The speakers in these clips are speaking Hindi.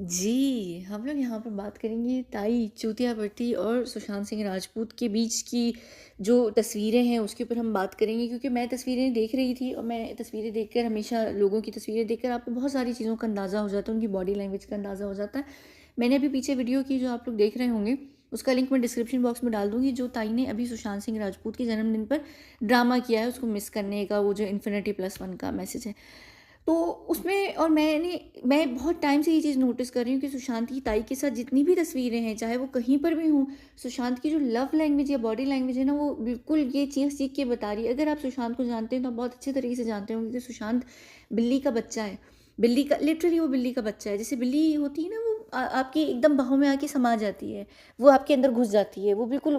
जी, हम लोग यहाँ पर बात करेंगे ताई चूतिया भट्टी और सुशांत सिंह राजपूत के बीच की जो तस्वीरें हैं उसके ऊपर हम बात करेंगे, क्योंकि मैं तस्वीरें देख रही थी और मैं तस्वीरें देखकर हमेशा लोगों की तस्वीरें देखकर आपको बहुत सारी चीज़ों का अंदाज़ा हो जाता है, उनकी बॉडी लैंग्वेज का अंदाज़ा हो जाता है। मैंने अभी पीछे वीडियो की जो आप लोग देख रहे होंगे, उसका लिंक मैं डिस्क्रिप्शन बॉक्स में डाल दूँगी, जो ताई ने अभी सुशांत सिंह राजपूत के जन्मदिन पर ड्रामा किया है उसको मिस करने का, वो जो इन्फिनिटी प्लस वन का मैसेज है। तो उसमें और मैं बहुत टाइम से ये चीज़ नोटिस कर रही हूँ कि सुशांत की ताई के साथ जितनी भी तस्वीरें हैं, चाहे वो कहीं पर भी हों, सुशांत की जो लव लैंग्वेज या बॉडी लैंग्वेज है ना, वो बिल्कुल ये चीज़ सीख के बता रही है। अगर आप सुशांत को जानते हैं तो आप बहुत अच्छे तरीके से जानते होंगे कि सुशांत बिल्ली का बच्चा है। बिल्ली का लिटरली वो बिल्ली का बच्चा है। जैसे बिल्ली होती है ना, वो आपकी एकदम बाहों में आके समा जाती है, वो आपके अंदर घुस जाती है, वो बिल्कुल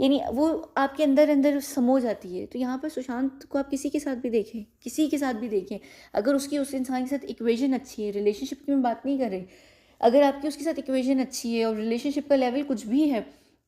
यानी वो आपके अंदर-अंदर समो जाती है। तो यहाँ पर सुशांत को आप किसी के साथ भी देखें, किसी के साथ भी देखें, अगर उसकी उस इंसान के साथ इक्वेशन अच्छी है, रिलेशनशिप की मैं बात नहीं कर रही, अगर आपकी उसके साथ इक्वेशन अच्छी है और रिलेशनशिप का लेवल कुछ भी है,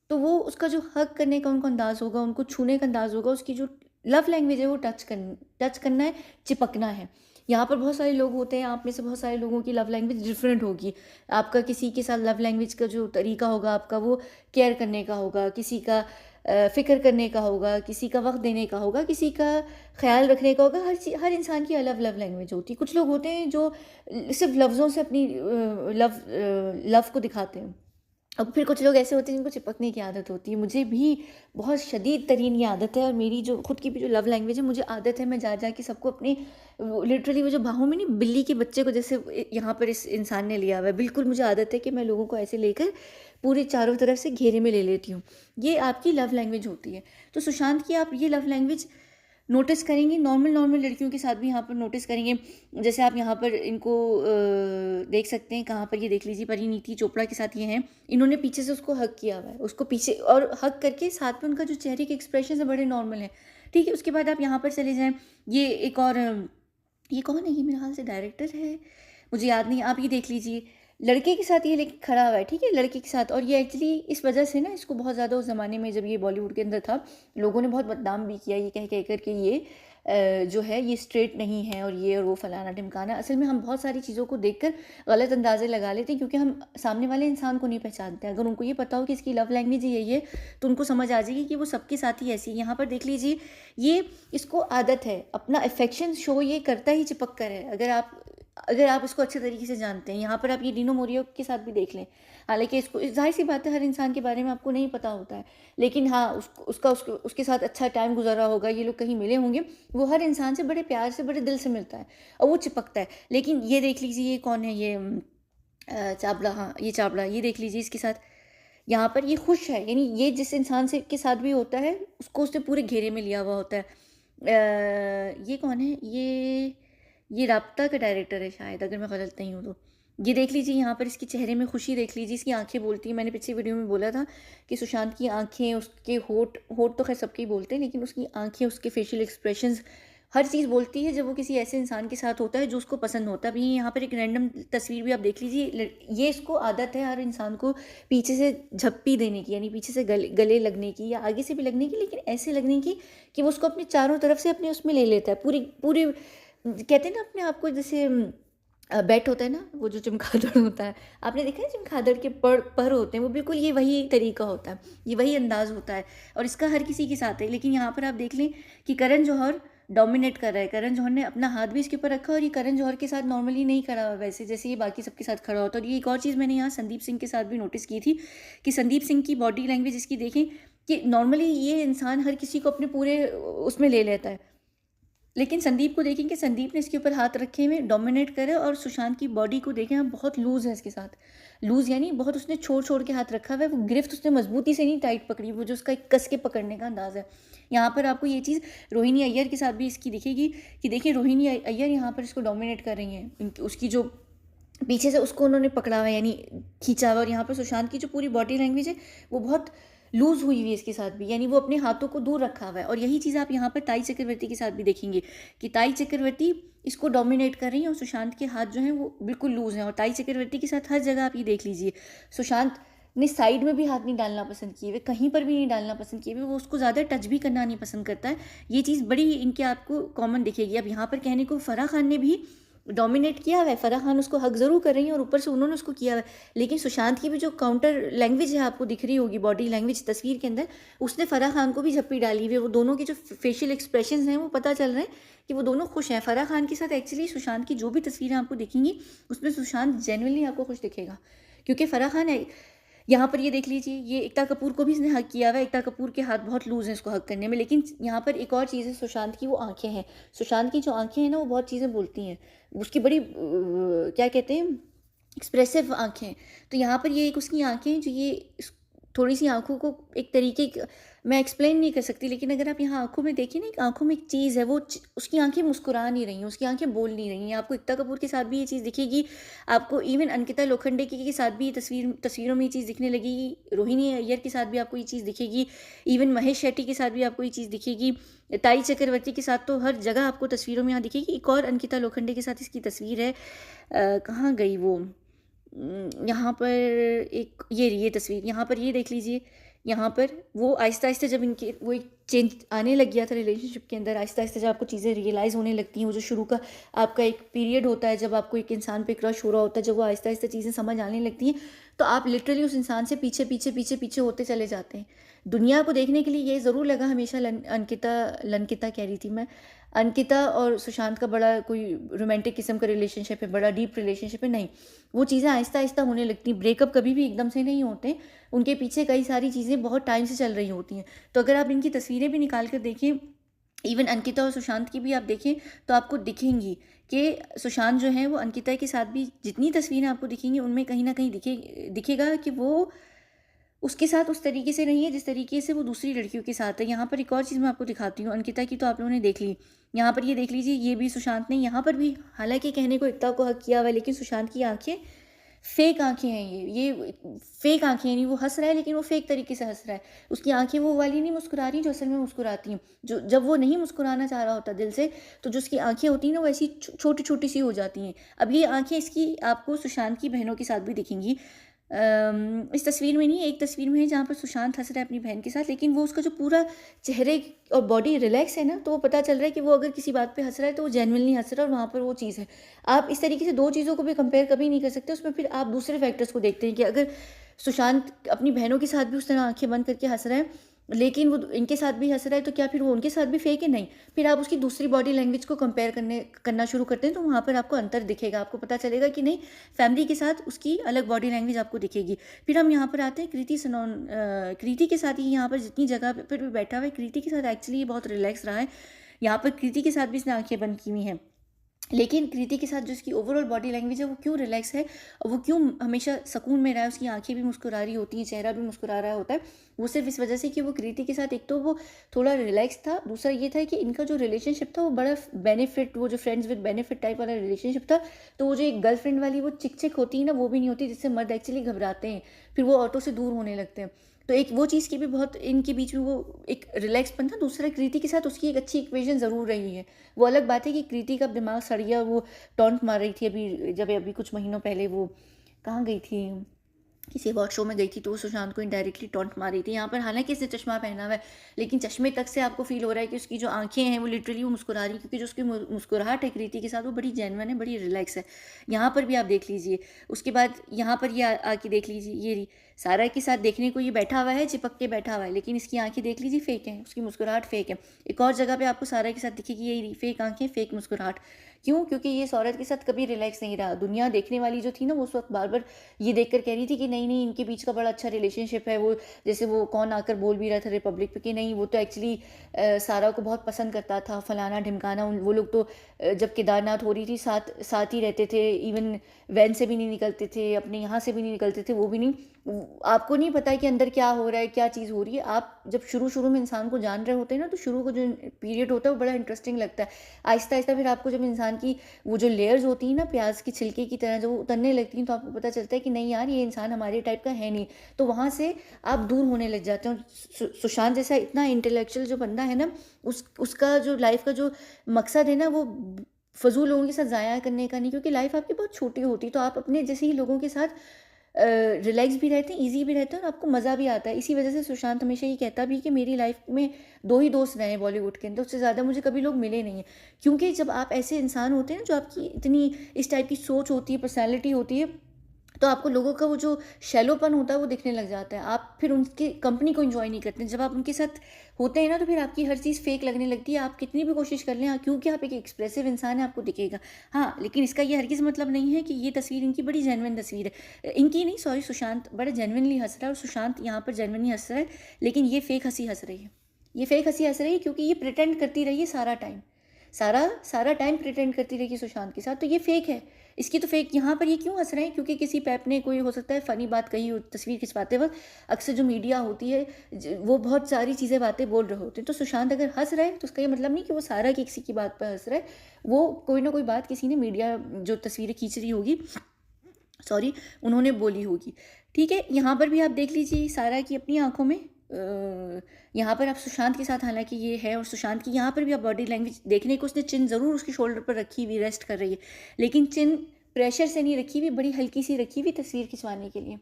तो वो उसका जो हग करने का उनको अंदाज़ होगा, उनको छूने का अंदाज़ होगा, उसकी जो लव लैंग्वेज है वो टच करना है, चिपकना है। यहाँ पर बहुत सारे लोग होते हैं, आप में से बहुत सारे लोगों की लव लैंग्वेज डिफरेंट होगी। आपका किसी के साथ लव लैंग्वेज का जो तरीका होगा आपका, वो केयर करने का होगा, किसी का फ़िक्र करने का होगा, किसी का वक़्त देने का होगा, किसी का ख़्याल रखने का होगा। हर इंसान की अलग लव लैंग्वेज होती है। कुछ लोग होते हैं जो सिर्फ़ लफ्ज़ों से अपनी लव को दिखाते हैं। अब फिर कुछ लोग ऐसे होते हैं जिनको चिपकने की आदत होती है। मुझे भी बहुत शदीद तरीन ये आदत है, और मेरी जो खुद की भी जो लव लैंग्वेज है, मुझे आदत है मैं जा के सबको अपनी वो लिटरली वो जो बाहों में नहीं, बिल्ली के बच्चे को जैसे यहाँ पर इस इंसान ने लिया हुआ है, बिल्कुल मुझे आदत है कि मैं लोगों को ऐसे लेकर पूरे चारों तरफ से घेरे में ले लेती हूँ। ये आपकी लव लैंग्वेज होती है। तो सुशांत की आप ये लव लैंग्वेज नोटिस करेंगी, नॉर्मल नॉर्मल लड़कियों के साथ भी यहाँ पर नोटिस करेंगे। जैसे आप यहाँ पर इनको देख सकते हैं, कहाँ पर ये देख लीजिए, परिणीति चोपड़ा के साथ ये हैं। इन्होंने पीछे से उसको हग किया हुआ है, उसको पीछे, और हग करके साथ में उनका जो चेहरे के एक्सप्रेशन है बड़े नॉर्मल हैं। ठीक है, उसके बाद आप यहाँ पर चले जाएँ, ये एक और ये कौन है? ये मेरे ख़्याल से डायरेक्टर है, मुझे याद नहीं, आप ये देख लीजिए। लड़के के साथ ये लेके खड़ा हुआ है, ठीक है? लड़के के साथ, और ये एक्चुअली इस वजह से ना इसको बहुत ज़्यादा उस ज़माने में जब ये बॉलीवुड के अंदर था, लोगों ने बहुत बदनाम भी किया, ये कह कर के ये जो है ये स्ट्रेट नहीं है और ये और वो फलाना-ढिमकाना। असल में हम बहुत सारी चीज़ों को देखकर गलत अंदाज़े लगा लेते हैं, क्योंकि हम सामने वाले इंसान को नहीं पहचानते हैं। अगर उनको ये पता हो कि इसकी लव लैंग्वेज ही यही है, तो उनको समझ आ जाएगी कि वो सबके साथ ही ऐसी है। यहाँ पर देख लीजिए, ये इसको आदत है, अपना अफेक्शन शो ये करता ही चिपक कर है। अगर आप इसको अच्छे तरीके से जानते हैं, यहाँ पर आप ये डीनो मोरियो के साथ भी देख लें। हालाँकि इसको ज़ाहिर-सी बात है, हर इंसान के बारे में आपको नहीं पता होता है। लेकिन हाँ, उसके साथ अच्छा टाइम गुज़ारा होगा, ये लोग कहीं मिले होंगे, वो हर इंसान से बड़े प्यार से, बड़े दिल से मिलता है और वो चिपकता है। लेकिन ये देख लीजिए, ये कौन है, ये चावला, हाँ, ये चावला, ये देख लीजिए इसके साथ, यहाँ पर ये खुश है, यानी ये जिस इंसान से के साथ भी होता है, उसको उसने पूरे घेरे में लिया हुआ होता है। ये कौन है? ये राब्ता का डायरेक्टर है शायद, अगर मैं गलत नहीं हूँ तो। ये देख लीजिए, यहाँ पर इसके चेहरे में खुशी देख लीजिए, इसकी आँखें बोलती हैं। मैंने पिछली वीडियो में बोला था कि सुशांत की आँखें, उसके होंठ होंठ तो ख़ैर सबके ही बोलते हैं, लेकिन उसकी आँखें, उसके फेशियल एक्सप्रेशंस, हर चीज़ बोलती है जब वो किसी ऐसे इंसान के साथ होता है जो उसको पसंद होता है। अभी यहाँ पर एक रैंडम तस्वीर भी आप देख लीजिए, ये इसको आदत है हर इंसान को पीछे से झप्पी देने की, यानी पीछे से गले गले लगने की या आगे से भी लगने की, लेकिन ऐसे लगने की कि वो उसको अपने चारों तरफ से अपने उसमें ले लेता है। पूरी पूरी कहते हैं ना अपने आप को, जैसे बैट होता है ना, वो जो चमगादड़ होता है, आपने देखा है चमगादड़ के पर होते हैं, वो बिल्कुल ये वही तरीका होता है, ये वही अंदाज़ होता है, और इसका हर किसी के साथ है। लेकिन यहाँ पर आप देख लें कि करण जौहर डोमिनेट कर रहा है। करण जौहर ने अपना हाथ भी इसके ऊपर रखा, और ये करण जौहर के साथ नॉर्मली नहीं खड़ा हुआ वैसे, जैसे ये बाकी सबके साथ खड़ा होता है। और ये एक और चीज़ मैंने यहाँ संदीप सिंह के साथ भी नोटिस की थी कि संदीप सिंह की बॉडी लैंग्वेज इसकी देखें कि नॉर्मली ये इंसान हर किसी को अपने पूरे उसमें ले लेता है, लेकिन संदीप को देखें कि संदीप ने इसके ऊपर हाथ रखे हुए डोमिनेट करे, और सुशांत की बॉडी को देखें आप, बहुत लूज़ है इसके साथ। लूज़ यानी बहुत उसने छोड़ के हाथ रखा हुआ है, वो गिरफ्त उसने मजबूती से नहीं टाइट पकड़ी, वो जो उसका एक कस के पकड़ने का अंदाज़ है। यहाँ पर आपको ये चीज़ रोहिणी अय्यर के साथ भी इसकी दिखेगी कि देखिए रोहिणी अय्यर यहाँ पर इसको डोमिनेट कर रही हैं, उसकी जो पीछे से उसको उन्होंने पकड़ा हुआ है, यानी खींचा हुआ, और यहाँ पर सुशांत की जो पूरी बॉडी लैंग्वेज है वो बहुत लूज़ हुई हुई है इसके साथ भी, यानी वो अपने हाथों को दूर रखा हुआ है। और यही चीज़ आप यहाँ पर ताई चक्रवर्ती के साथ भी देखेंगे कि ताई चक्रवर्ती इसको डोमिनेट कर रही हैं और सुशांत के हाथ जो हैं वो बिल्कुल लूज़ हैं। और ताई चक्रवर्ती के साथ हर जगह आप ये देख लीजिए, सुशांत ने साइड में भी हाथ नहीं डालना पसंद किए हुए, कहीं पर भी नहीं डालना पसंद किए हुए, वो उसको ज़्यादा टच भी करना नहीं पसंद करता है। ये चीज़ बड़ी इनके आपको कॉमन दिखेगी। अब यहाँ पर कहने को फ़राह खान ने भी डोमिनेट किया हुआ है, फ़राह खान उसको हग ज़रूर कर रही हैं और ऊपर से उन्होंने उसको किया हुआ है। लेकिन सुशांत की भी जो काउंटर लैंग्वेज है आपको दिख रही होगी, बॉडी लैंग्वेज तस्वीर के अंदर, उसने फ़राह खान को भी झप्पी डाली हुई है। वो दोनों के जो फेशियल एक्सप्रेशंस हैं वो पता चल रहे हैं कि वो दोनों खुश हैं। फ़राह खान के साथ एक्चुअली सुशांत की जो भी तस्वीरें आपको दिखेंगी, उसमें सुशांत जेन्युइनली आपको खुश दिखेगा। क्योंकि फ़राह खान है यहाँ पर, ये देख लीजिए, ये एकता कपूर को भी इसने हग किया हुआ है। एकता कपूर के हाथ बहुत लूज़ हैं इसको हग करने में। लेकिन यहाँ पर एक और चीज़ है सुशांत की, वो आँखें हैं। सुशांत की जो आँखें हैं ना, वो बहुत चीज़ें बोलती हैं। उसकी बड़ी क्या कहते हैं, एक्सप्रेसिव आँखें हैं। तो यहाँ पर ये एक उसकी आँखें हैं जो ये थोड़ी-सी आँखों को एक तरीके क मैं एक्सप्लेन नहीं कर सकती, लेकिन अगर आप यहाँ आँखों में देखिए ना, एक आँखों में एक चीज़ है, वो उसकी आँखें मुस्कुरा नहीं रही हैं, उसकी आँखें बोल नहीं रही हैं। आपको एकता कपूर के साथ भी ये चीज़ दिखेगी, आपको इवन अंकिता लोखंडे के साथ भी ये तस्वीरों में ये चीज़ दिखने लगेगी, रोहिणी अय्यर के साथ भी आपको ये चीज़ दिखेगी, इवन महेश शेट्टी के साथ भी आपको ये चीज़ दिखेगी, ताई चक्रवर्ती के साथ तो हर जगह आपको तस्वीरों में यहाँ दिखेगी। एक और अंकिता लोखंडे के साथ इसकी तस्वीर है, कहाँ गई वो, यहाँ पर एक ये तस्वीर, यहाँ पर ये देख लीजिए। यहाँ पर वो आहिस्ता-आहिस्ता जब इनके वो एक चेंज आने लग गया था रिलेशनशिप के अंदर, आहिस्ता-आहिस्ता जब आपको चीज़ें रियलाइज़ होने लगती हैं, वो जो शुरू का आपका एक पीरियड होता है, जब आपको एक इंसान पे क्रश हो रहा होता है, जब वो आहिस्ता-आहिस्ता चीज़ें समझ आने लगती हैं, तो आप लिटरली उस इंसान से पीछे, पीछे, पीछे, पीछे होते चले जाते हैं। दुनिया को देखने के लिए ये ज़रूर लगा हमेशा लंकिता कह रही थी मैं, अंकिता और सुशांत का बड़ा कोई रोमांटिक किस्म का रिलेशनशिप है, बड़ा डीप रिलेशनशिप है, नहीं। वो चीज़ें आहिस्ता-आहिस्ता होने लगती हैं। ब्रेकअप कभी भी एकदम से नहीं होते, उनके पीछे कई सारी चीज़ें बहुत टाइम से चल रही होती हैं। तो अगर आप इनकी तस्वीरें भी निकाल कर देखें, इवन अंकिता और सुशांत की भी आप देखें, तो आपको दिखेंगी कि सुशांत जो है वो अंकिता के साथ भी जितनी तस्वीरें आपको दिखेंगी, उनमें कहीं न कहीं दिखेगा कि वो उसके साथ उस तरीके से नहीं है जिस तरीके से वो दूसरी लड़कियों के साथ है। यहाँ पर एक और चीज़ मैं आपको दिखाती हूँ, अंकिता की तो आप लोगों ने देख ली। यहाँ पर ये देख लीजिए, ये भी सुशांत ने यहाँ पर भी हालाँकि कहने को एकता को हक किया हुआ है, लेकिन सुशांत की आँखें फ़ेक आँखें हैं ये फ़ेक आँखें हैं, नहीं वो हँस रहा है लेकिन वो फ़ेक तरीके से हँस रहा है। उसकी आँखें वो वाली नहीं मुस्कुरा रही जो असल में मुस्कुराती हैं। जो जब वो नहीं मुस्कुराना चाह रहा होता दिल से, तो जो उसकी आँखें होती हैं ना, वो ऐसी छोटी-छोटी सी हो जाती हैं। अब ये आँखें इसकी आपको सुशांत की बहनों के साथ भी दिखेंगी। इस तस्वीर में नहीं, एक तस्वीर में है जहाँ पर सुशांत हँस रहा है अपनी बहन के साथ, लेकिन वो उसका जो पूरा चेहरे और बॉडी रिलैक्स है ना, तो वो पता चल रहा है कि वो अगर किसी बात पे हँस रहा है तो वो जेन्युइनली हँस रहा है और वहाँ पर वो चीज़ है। आप इस तरीके से 2 चीज़ों को भी कंपेयर कभी नहीं कर सकते, उसमें फिर आप दूसरे फैक्टर्स को देखते हैं कि अगर सुशांत अपनी बहनों के साथ भी उस तरह आँखें बंद करके हँस रहा है, लेकिन वो इनके साथ भी हँस रहा है, तो क्या फिर वो उनके साथ भी फेक है? नहीं। फिर आप उसकी दूसरी बॉडी लैंग्वेज को कंपेयर करना शुरू करते हैं, तो वहाँ पर आपको अंतर दिखेगा। आपको पता चलेगा कि नहीं, फैमिली के साथ उसकी अलग बॉडी लैंग्वेज आपको दिखेगी। फिर हम यहाँ पर आते हैं कृति सनोन, कृति के साथ ही यहाँ पर जितनी जगह पर भी बैठा हुआ है, कृति के साथ एक्चुअली ये बहुत रिलैक्स रहा है। यहाँ पर कृति के साथ भी इसने आँखें बंद की हुई हैं। लेकिन कृति के साथ जो इसकी ओवरऑल बॉडी लैंग्वेज है, वो क्यों रिलैक्स है और वो क्यों हमेशा सुकून में रहा है, उसकी आंखें भी मुस्कुरा रही होती हैं, चेहरा भी मुस्कुरा रहा होता है, वो सिर्फ इस वजह से कि वो कृति के साथ एक तो वो थोड़ा रिलैक्स था, दूसरा ये था कि इनका जो रिलेशनशिप था वो बड़ा बेनिफिट, वो जो फ्रेंड्स विद बेनिफिट टाइप वाला रिलेशनशिप था। तो वो जो एक गर्लफ्रेंड वाली वो चिक चिक होती है ना, वो भी नहीं होती, जिससे मर्द एक्चुअली घबराते हैं, फिर वो ऑटो से दूर होने लगते हैं। तो एक वो चीज़ की भी बहुत इनके बीच में वो एक रिलैक्सपन था। दूसरा, कृति के साथ उसकी एक अच्छी इक्वेशन ज़रूर रही है। वो अलग बात है कि कृति का दिमाग सड़ गया, वो टॉन्ट मार रही थी अभी कुछ महीनों पहले वो कहाँ गई थी, किसी अवार्ड शो में गई थी, तो वो सुशांत को इनडायरेक्टली टॉन्ट मार रही थी। यहाँ पर हालांकि इसने चश्मा पहना हुआ है, लेकिन चश्मे तक से आपको फील हो रहा है कि उसकी जो आंखें हैं वो लिटरली वो मुस्कुरा रही है, क्योंकि जो उसकी मुस्कुराहट है कृति के साथ वो बड़ी जेन्युइन है, बड़ी रिलैक्स है। यहाँ पर भी आप देख लीजिए। उसके बाद यहाँ पर ये आके देख लीजिए, ये सारा के साथ देखने को ये बैठा हुआ है, चिपक के बैठा हुआ है, लेकिन इसकी आंखें देख लीजिए फेक हैं, उसकी मुस्कुराहट फेक है। एक और जगह पे आपको सारा के साथ दिखेगी यही फेक आंखें, फेक मुस्कुराहट। क्यों? क्योंकि ये इस औरत के साथ कभी रिलैक्स नहीं रहा। दुनिया देखने वाली जो थी ना, वो उस वक्त बार बार ये देखकर कह रही थी कि नहीं नहीं, इनके बीच का बड़ा अच्छा रिलेशनशिप है। वो जैसे वो कौन आकर बोल भी रहा था रिपब्लिक पे कि नहीं, वो तो एक्चुअली सारा को बहुत पसंद करता था, फलाना ढिमकाना। वो लोग तो जब केदारनाथ हो रही थी साथ साथ ही रहते थे, इवन वैन से भी नहीं निकलते थे, अपने यहाँ से भी नहीं निकलते थे, वो भी नहीं। आपको नहीं पता है कि अंदर क्या हो रहा है, क्या चीज़ हो रही है। आप जब शुरू शुरू में इंसान को जान रहे होते हैं ना, तो शुरू का जो पीरियड होता है वो बड़ा इंटरेस्टिंग लगता है। आहिस्ता आहिस्ता फिर आपको जब इंसान की वो जो लेयर्स होती हैं ना, प्याज के छिलके की तरह, जब वो उतरने लगती हैं, तो आपको पता चलता है कि नहीं यार, ये इंसान हमारे टाइप का है नहीं। तो वहाँ से आप दूर होने लग जाते हो। सुशांत जैसा इतना इंटेलेक्चुअल जो बंदा है ना, उसका जो लाइफ का जो मकसद है ना, वो फजूल लोगों के साथ ज़ाया करने का नहीं, क्योंकि लाइफ आपकी बहुत छोटी होती है। तो आप अपने जैसे ही लोगों के साथ रिलैक्स भी रहते हैं, ईज़ी भी रहते हैं और आपको मज़ा भी आता है। इसी वजह से सुशांत हमेशा ये कहता भी है कि मेरी लाइफ़ में 2 ही दोस्त रहे हैं बॉलीवुड के अंदर, उससे ज़्यादा मुझे कभी लोग मिले नहीं हैं। क्योंकि जब आप ऐसे इंसान होते हैं ना, जो आपकी इतनी इस टाइप की सोच होती है, पर्सनैलिटी होती है, तो आपको लोगों का वो जो शैलोपन होता है वो दिखने लग जाता है। आप फिर उनकी कंपनी को एन्जॉय नहीं करते। जब आप उनके साथ होते हैं ना, तो फिर आपकी हर चीज़ फेक लगने लगती है। आप कितनी भी कोशिश कर लें, हाँ, क्योंकि आप एक एक्सप्रेसिव इंसान हैं, आपको दिखेगा। हाँ, लेकिन इसका ये हरगिज़ मतलब नहीं है कि ये तस्वीर इनकी बड़ी जेन्युइन तस्वीर है। इनकी नहीं, सॉरी, सुशांत बड़ा जेन्युइनली हँस रहा है और सुशांत यहाँ पर जेन्युइनली हँस रहा है, लेकिन ये फेक हँसी हँस रही है। ये फेक हँसी हँस रही है क्योंकि ये प्रिटेंड करती रही है सारा टाइम। सारा सारा टाइम प्रिटेंड करती रही है सुशांत के साथ, तो ये फेक है। इसकी तो फेक यहाँ पर ये क्यों हँस रहे हैं? क्योंकि किसी पैप ने कोई हो सकता है फ़नी बात कही हो तस्वीर खिंचवाते वक़्त। अक्सर जो मीडिया होती है वो बहुत सारी चीज़ें बातें बोल रहे होते हैं। तो सुशांत अगर हँस रहा है तो उसका ये मतलब नहीं कि वो सारा की किसी की बात पर हँस रहा है। वो कोई ना कोई बात किसी ने मीडिया जो तस्वीरें खींच रही होगी, सॉरी, उन्होंने बोली होगी। ठीक है, यहाँ पर भी आप देख लीजिए सारा की अपनी आँखों में यहाँ पर आप सुशांत के साथ हालाँकि ये है, और सुशांत की यहाँ पर भी आप बॉडी लैंग्वेज देखने को, उसने चिन ज़रूर उसके शोल्डर पर रखी हुई रेस्ट कर रही है, लेकिन चिन प्रेशर से नहीं रखी हुई, बड़ी हल्की सी रखी हुई तस्वीर खिंचवाने के लिए।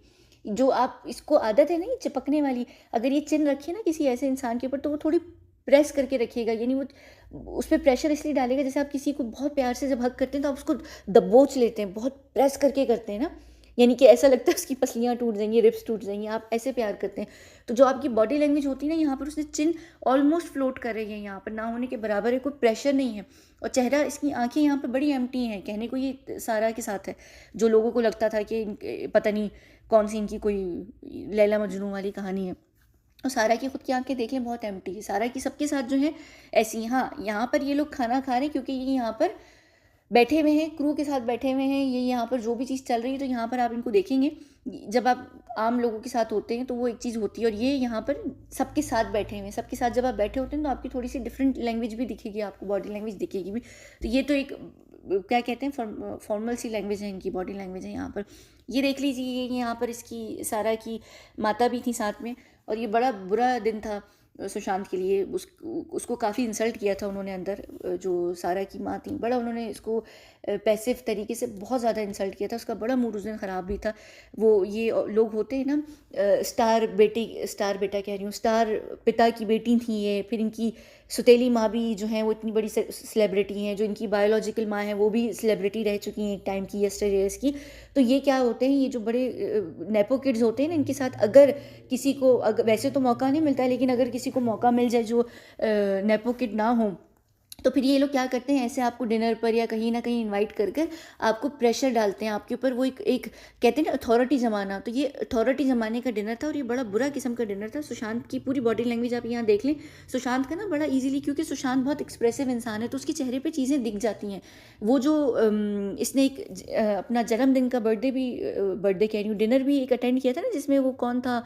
जो आप इसको आदत है ना ये चिपकने वाली, अगर ये चिन रखी ना किसी ऐसे इंसान के ऊपर, तो वो थोड़ी प्रेस करके रखिएगा, यानी वो उस पर प्रेशर इसलिए डालेगा, जैसे आप किसी को बहुत प्यार से जब हग करते हैं तो आप उसको दबोच लेते हैं, बहुत प्रेस करके करते हैं ना, यानी कि ऐसा लगता है उसकी पसलियाँ टूट जाएंगी, रिब्स टूट जाएंगी, आप ऐसे प्यार करते हैं। तो जो आपकी बॉडी लैंग्वेज होती है ना, यहाँ पर उसने चिन ऑलमोस्ट फ्लोट कर रही है, यहाँ पर ना होने के बराबर है, कोई प्रेशर नहीं है। और चेहरा, इसकी आंखें यहाँ पर बड़ी एम्प्टी हैं, कहने को ये सारा के साथ है। जो लोगों को लगता था कि पता नहीं कौन सी इनकी कोई लैला मजनू वाली कहानी है, और सारा की खुद की आंखें देख लें, बहुत एम्प्टी है। सारा की सबके साथ जो है ऐसी। हाँ, यहाँ पर ये लोग खाना खा रहे हैं क्योंकि ये यहाँ पर बैठे हुए हैं, क्रू के साथ बैठे हुए हैं, ये यहाँ पर जो भी चीज़ चल रही है, तो यहाँ पर आप इनको देखेंगे, जब आप आम लोगों के साथ होते हैं तो वो एक चीज़ होती है, और ये यहाँ पर सबके साथ बैठे हुए हैं। सबके साथ जब आप बैठे होते हैं तो आपकी थोड़ी सी डिफरेंट लैंग्वेज भी दिखेगी, आपको बॉडी लैंग्वेज दिखेगी भी। तो ये तो एक क्या कहते हैं, फॉर्मल सी लैंग्वेज है, इनकी बॉडी लैंग्वेज है यहाँ पर। ये देख लीजिए, ये यहाँ पर इसकी सारा की माता भी थी साथ में, और ये बड़ा बुरा दिन था सुशांत के लिए। उसको काफ़ी इंसल्ट किया था उन्होंने अंदर, जो सारा की माँ थी, बड़ा उन्होंने इसको पैसिव तरीके से बहुत ज़्यादा इंसल्ट किया था। उसका बड़ा मूड उस दिन ख़राब भी था। वो ये लोग होते हैं ना, स्टार बेटा कह रही हूँ, स्टार पिता की बेटी थी ये, फिर इनकी सुतेली माँ भी जो है वो इतनी बड़ी सेलिब्रिटी हैं, जो इनकी बायोलॉजिकल माँ है वो भी सेलिब्रिटी रह चुकी हैं एक टाइम की, यस्टरडेज की। तो ये क्या होते हैं, ये जो बड़े नेपो किड्स होते हैं ना, इनके साथ अगर किसी को वैसे तो मौका नहीं मिलता है, लेकिन अगर किसी को मौका मिल जाए जो नेपो किड ना हो, तो फिर ये लोग क्या करते हैं, ऐसे आपको डिनर पर या कहीं ना कहीं इनवाइट कर कर आपको प्रेशर डालते हैं आपके ऊपर। वो एक कहते हैं ना अथॉरिटी जमाना, तो ये अथॉरिटी जमाने का डिनर था, और ये बड़ा बुरा किस्म का डिनर था। सुशांत की पूरी बॉडी लैंग्वेज आप यहाँ देख लें, सुशांत का ना बड़ा इजीली, क्योंकि सुशांत बहुत एक्सप्रेसिव इंसान है, तो उसके चेहरे पर चीज़ें दिख जाती हैं। वो जो इसने एक अपना जन्मदिन का बर्थडे कह रही हूँ, डिनर भी एक अटेंड किया था ना, जिसमें वो कौन था,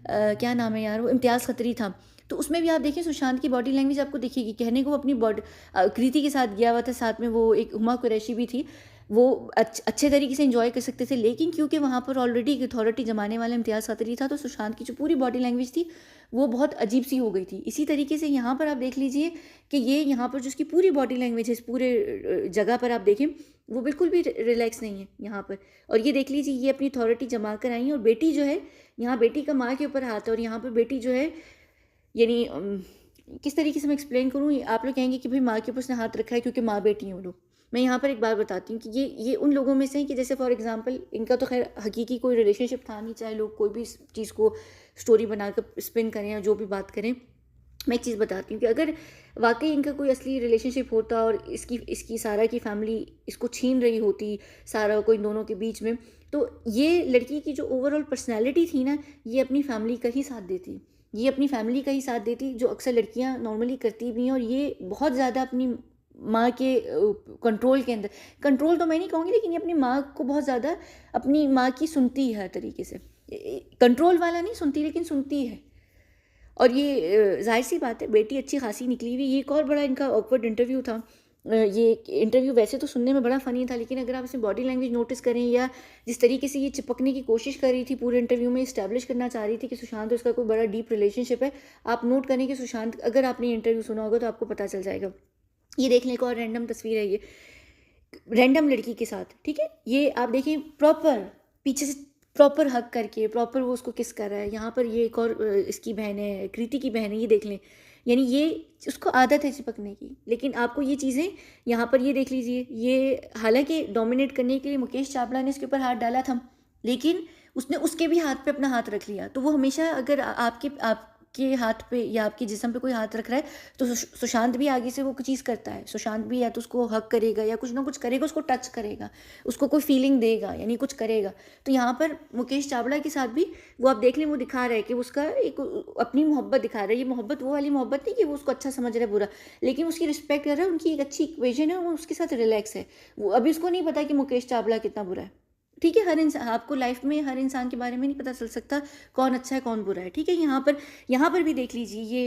क्या नाम है यार, वो इम्तियाज़ खत्री था। तो उसमें भी आप देखिए सुशांत की बॉडी लैंग्वेज आपको दिखेगी, कहने को वो अपनी बॉडी कृति के साथ गया हुआ था, साथ में वो एक हुमा कुरैशी भी थी, वो अच्छे तरीके से एंजॉय कर सकते थे, लेकिन क्योंकि वहाँ पर ऑलरेडी एक अथॉरिटी जमाने वाला इम्तियाज़ खत्री था, तो सुशांत की जो पूरी बॉडी लैंग्वेज थी वो बहुत अजीब सी हो गई थी। इसी तरीके से यहाँ पर आप देख लीजिए कि ये यहाँ पर जो उसकी पूरी बॉडी लैंग्वेज है, इस पूरे जगह पर आप देखें, वो बिल्कुल भी रिलैक्स नहीं है यहाँ पर। और ये देख लीजिए, ये अपनी अथॉरिटी जमा कर आई हैं, और बेटी जो है, यहाँ बेटी का माँ के ऊपर हाथ है, और यहाँ पर बेटी जो है, यानी किस तरीके से मैं एक्सप्लेन करूँ, आप लोग कहेंगे कि भाई माँ के ऊपर उसने हाथ रखा है क्योंकि माँ बेटी हैं वो लोग। मैं यहाँ पर एक बात बताती हूँ कि ये उन लोगों में से हैं कि जैसे फॉर एग्जांपल, इनका तो खैर हकीकी कोई रिलेशनशिप था नहीं, चाहे लोग कोई भी चीज़ को स्टोरी बनाकर स्पिन करें या जो भी बात करें। मैं एक चीज़ बताती हूँ कि अगर वाकई इनका कोई असली रिलेशनशिप होता और इसकी सारा की फैमिली इसको छीन रही होती, सारा को इन दोनों के बीच में, तो ये लड़की की जो ओवरऑल पर्सनैलिटी थी ना, ये अपनी फैमिली का ही साथ देती, ये अपनी फैमिली का ही साथ देती, जो अक्सर लड़कियां नॉर्मली करती भी हैं। और ये बहुत ज़्यादा अपनी माँ के कंट्रोल के अंदर, कंट्रोल तो मैं नहीं कहूँगी, लेकिन ये अपनी माँ को बहुत ज़्यादा अपनी माँ की सुनती है हर तरीके से, कंट्रोल वाला नहीं सुनती, लेकिन सुनती है। और ये जाहिर सी बात है, बेटी अच्छी खासी निकली हुई। ये एक और बड़ा इनका ऑकवर्ड इंटरव्यू था। ये इंटरव्यू वैसे तो सुनने में बड़ा फ़नी था, लेकिन अगर आप इसमें बॉडी लैंग्वेज नोटिस करें, या जिस तरीके से ये चिपकने की कोशिश कर रही थी पूरे इंटरव्यू में, इस्टेब्लिश करना चाह रही थी कि सुशांत और उसका कोई बड़ा डीप रिलेशनशिप है। आप नोट करें कि सुशांत, अगर आपने इंटरव्यू सुना होगा तो आपको पता चल जाएगा। ये देखने को और रैंडम तस्वीर है, ये रैंडम लड़की के साथ, ठीक है, ये आप देखें प्रॉपर पीछे से प्रॉपर हग करके, प्रॉपर वो उसको किस कर रहा है। यहाँ पर ये एक और इसकी बहन है, कृति की बहन है, ये देख लें। यानी ये उसको आदत है चिपकने की, लेकिन आपको ये चीज़ें यहाँ पर ये देख लीजिए, ये हालाँकि डोमिनेट करने के लिए मुकेश चावला ने इसके ऊपर हाथ डाला था, लेकिन उसने उसके भी हाथ पे अपना हाथ रख लिया। तो वो हमेशा अगर आपके हाथ पे या आपके जिस्म पे कोई हाथ रख रहा है, तो सुशांत भी आगे से वो चीज़ करता है। सुशांत भी या तो उसको हग करेगा या कुछ ना कुछ करेगा, उसको टच करेगा, उसको कोई फीलिंग देगा, यानी कुछ करेगा। तो यहाँ पर मुकेश चावला के साथ भी वो आप देख लें, वो दिखा रहा है कि उसका एक अपनी मोहब्बत दिखा रहा है। ये मोहब्बत वो वाली मोहब्बत नहीं कि वो उसको अच्छा समझ रहा है बुरा, लेकिन उसकी रिस्पेक्ट कर रहा है, उनकी एक अच्छी इक्वेशन है, वो उसके साथ रिलैक्स है। वो अभी उसको नहीं पता कि मुकेश चावला कितना बुरा है। ठीक है, हर इंसान, आपको लाइफ में हर इंसान के बारे में नहीं पता चल सकता कौन अच्छा है कौन बुरा है। ठीक है, यहाँ पर भी देख लीजिए,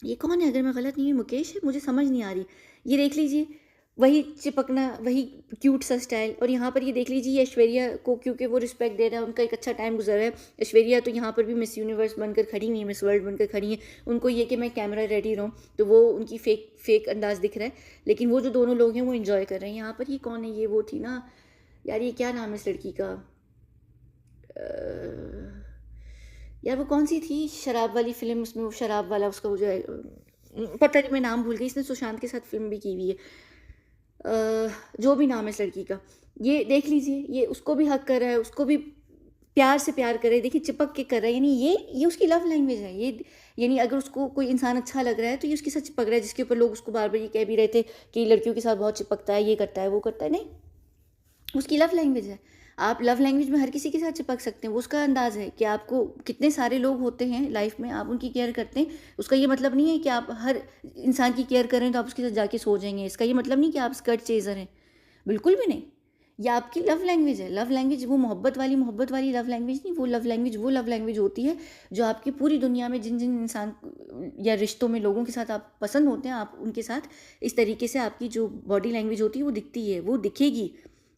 ये कौन है, अगर मैं गलत नहीं हूँ मुकेश है, मुझे समझ नहीं आ रही। ये देख लीजिए, वही चिपकना, वही क्यूट सा स्टाइल। और यहाँ पर ये देख लीजिए, ये ऐश्वर्या को क्योंकि वो रिस्पेक्ट दे रहा है, उनका एक अच्छा टाइम गुजर रहा है। ऐश्वर्या तो यहाँ पर भी मिस यूनिवर्स बनकर खड़ी नहीं है, मिस वर्ल्ड बनकर खड़ी है। उनको ये कि मैं कैमरा रेडी रहूँ, तो वो उनकी फेक अंदाज दिख रहा है, लेकिन वो जो दोनों लोग हैं वो इन्जॉय कर रहे हैं। यहाँ पर ये कौन है, ये वो थी ना यार, ये क्या नाम है इस लड़की का, यार वो कौन सी थी शराब वाली फिल्म, उसमें वो शराब वाला उसका वो जो है, पता नहीं, मैं नाम भूल गई। इसने सुशांत के साथ फिल्म भी की हुई है, जो भी नाम है इस लड़की का। ये देख लीजिए, ये उसको भी हक कर रहा है, उसको भी प्यार से प्यार कर रहा है, देखिए चिपक के कर रहा है। यानी ये उसकी लव लैंग्वेज है। ये यानी अगर उसको कोई इंसान अच्छा लग रहा है तो ये उसके साथ चिपक रहा है, जिसके ऊपर लोग उसको बार बार ये कह भी रहे थे कि लड़कियों के साथ बहुत चिपकता है, ये करता है वो करता है। नहीं, उसकी लव लैंग्वेज है। आप लव लैंग्वेज में हर किसी के साथ चिपक सकते हैं, वो उसका अंदाज है कि आपको कितने सारे लोग होते हैं लाइफ में, आप उनकी केयर करते हैं। उसका ये मतलब नहीं है कि आप हर इंसान की केयर करें तो आप उसके साथ जाके सो जाएंगे। इसका ये मतलब नहीं कि आप स्कर्ट चेजर हैं, बिल्कुल भी नहीं। ये आपकी लव लैंग्वेज है। लव लैंग्वेज वो मोहब्बत वाली लव लैंग्वेज नहीं, वो लव लैंग्वेज होती है जो आपकी पूरी दुनिया में जिन जिन इंसान या रिश्तों में लोगों के साथ आप पसंद होते हैं, आप उनके साथ इस तरीके से आपकी जो बॉडी लैंग्वेज होती है वो दिखती है, वो दिखेगी।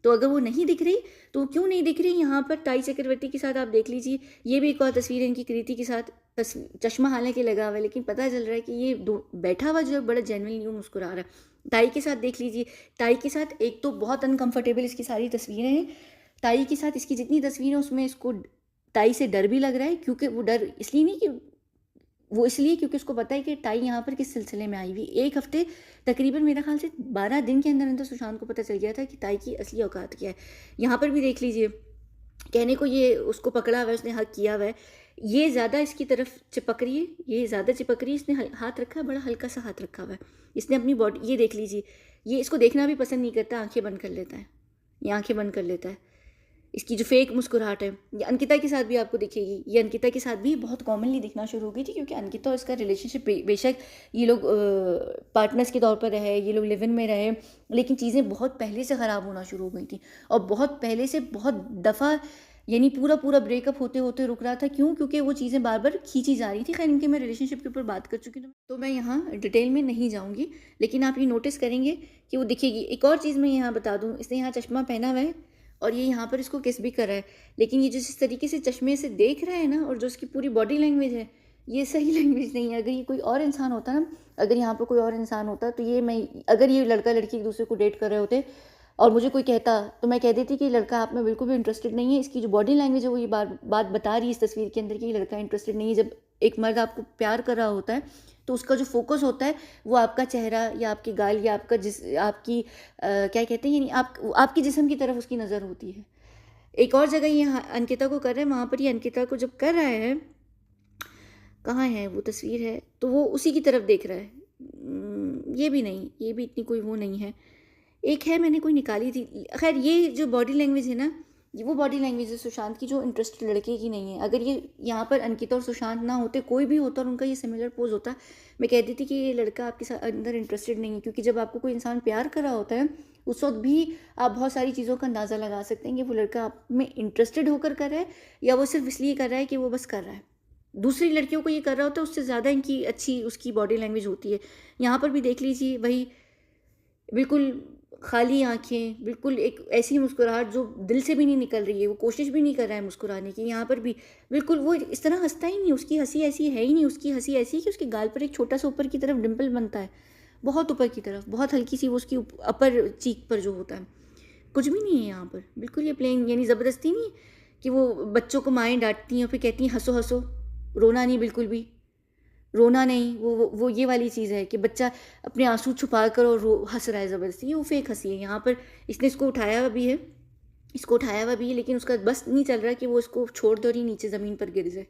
तो अगर वो नहीं दिख रही तो क्यों नहीं दिख रही, यहाँ पर ताई चक्रवर्ती के साथ आप देख लीजिए, ये भी एक और तस्वीर है इनकी कृति के साथ। चश्मा हालांकि लगा हुआ है, लेकिन पता चल रहा है कि ये बैठा हुआ जो है बड़ा जेन्युइनली यूँ मुस्कुरा रहा है। ताई के साथ देख लीजिए, ताई के साथ एक तो बहुत अनकंफर्टेबल इसकी सारी तस्वीरें हैं। ताई के साथ इसकी जितनी तस्वीरें उसमें इसको ताई से डर भी लग रहा है, क्योंकि वो डर इसलिए नहीं कि वो इसलिए क्योंकि उसको पता है कि ताई यहाँ पर किस सिलसिले में आई हुई। एक हफ्ते तकरीबन मेरा ख्याल से 12 दिन के अंदर अंदर सुशांत को पता चल गया था कि ताई की असली औकात क्या है। यहाँ पर भी देख लीजिए, कहने को ये उसको पकड़ा हुआ है, उसने हक किया हुआ है, ये ज़्यादा इसकी तरफ चिपक रही है, ये ज़्यादा चिपक रही है। इसने हाथ रखा है, बड़ा हल्का सा हाथ रखा हुआ है इसने अपनी बॉडी। ये देख लीजिए, ये इसको देखना भी पसंद नहीं करता, आंखें बंद कर लेता है, ये आंखें बंद कर लेता है। इसकी जो फेक मुस्कुराहट है ये अंकिता के साथ भी आपको दिखेगी। ये अंकिता के साथ भी बहुत कॉमनली दिखना शुरू हो गई थी, क्योंकि अंकिता और इसका रिलेशनशिप बेशक ये लोग पार्टनर्स के तौर पर रहे, ये लोग लिव इन में रहे, लेकिन चीज़ें बहुत पहले से ख़राब होना शुरू हो गई थी। और बहुत पहले से बहुत दफ़ा यानी पूरा ब्रेकअप होते होते रुक रहा था। क्यों? क्योंकि वो चीज़ें बार बार खींची जा रही थी। खैर, इनके मैं रिलेशनशिप के ऊपर बात कर चुकी हूँ, तो मैं यहाँ डिटेल में नहीं जाऊँगी, लेकिन आप ये नोटिस करेंगे कि वो दिखेगी। एक और चीज़ मैं यहाँ बता दूँ, इसने यहाँ चश्मा पहना हुआ है और ये यहाँ पर इसको किस भी कर रहा है, लेकिन ये जिस तरीके से चश्मे से देख रहा है ना, और जो उसकी पूरी बॉडी लैंग्वेज है, ये सही लैंग्वेज नहीं है। अगर ये कोई और इंसान होता ना, अगर यहाँ पर कोई और इंसान होता तो अगर ये लड़का लड़की एक दूसरे को डेट कर रहे होते और मुझे कोई कहता, तो मैं कह देती कि लड़का आप में बिल्कुल भी इंटरेस्टेड नहीं है। इसकी जो बॉडी लैंग्वेज है वो ये बात बता रही है इस तस्वीर के अंदर कि लड़का इंटरेस्टेड नहीं है। जब एक मर्द आपको प्यार कर रहा होता है तो उसका जो फोकस होता है वो आपका चेहरा या आपकी गाल या आपकी क्या कहते हैं, यानी आपकी जिस्म की तरफ उसकी नज़र होती है। एक और जगह ये अंकिता को कर रहा है, वहाँ पर ये अंकिता को जब कर रहा है, कहाँ है वो तस्वीर है, तो वो उसी की तरफ देख रहा है। ये भी नहीं, ये भी इतनी कोई वो नहीं है। एक है, मैंने कोई निकाली थी। खैर, ये जो बॉडी लैंग्वेज है ना, ये वो बॉडी लैंग्वेज है सुशांत की जो इंटरेस्टेड लड़के की नहीं है। अगर ये यहाँ पर अंकिता और सुशांत ना होते, कोई भी होता और उनका ये सिमिलर पोज होता, मैं कह देती कि ये लड़का आपके साथ अंदर इंटरेस्टेड नहीं है। क्योंकि जब आपको कोई इंसान प्यार कर रहा होता है उस वक्त भी आप बहुत सारी चीज़ों का अंदाज़ा लगा सकते हैं कि वो लड़का आप में इंटरेस्टेड होकर कर रहा है या वो सिर्फ इसलिए कर रहा है कि वो बस कर रहा है। दूसरी लड़कियों को ये कर रहा होता है, उससे ज़्यादा इनकी अच्छी उसकी बॉडी लैंग्वेज होती है। यहाँ पर भी देख लीजिए, वही बिल्कुल खाली आंखें, बिल्कुल एक ऐसी मुस्कुराहट जो दिल से भी नहीं निकल रही है, वो कोशिश भी नहीं कर रहा है मुस्कुराने की। यहाँ पर भी बिल्कुल वो इस तरह हंसता ही नहीं, उसकी हंसी ऐसी है ही नहीं। उसकी हंसी ऐसी है कि उसके गाल पर एक छोटा सा ऊपर की तरफ डिम्पल बनता है, बहुत ऊपर की तरफ, बहुत हल्की सी वो उसकी अपर चीक पर जो होता है। कुछ भी नहीं है यहाँ पर, बिल्कुल ये प्लेन, यानी ज़बरदस्ती नहीं है कि वो बच्चों को माएँ डाँटती हैं और फिर कहती हैं हँसो, हँसो, रोना नहीं बिल्कुल भी, रोना नहीं, वो ये वाली चीज़ है कि बच्चा अपने आँसू छुपा कर और हँस रहा है ज़बरदस्ती, ये वो फेक हँसी है। यहाँ पर इसने इसको उठाया हुआ भी है, लेकिन उसका बस नहीं चल रहा कि वो इसको छोड़ दे और ये नीचे ज़मीन पर गिर जाए।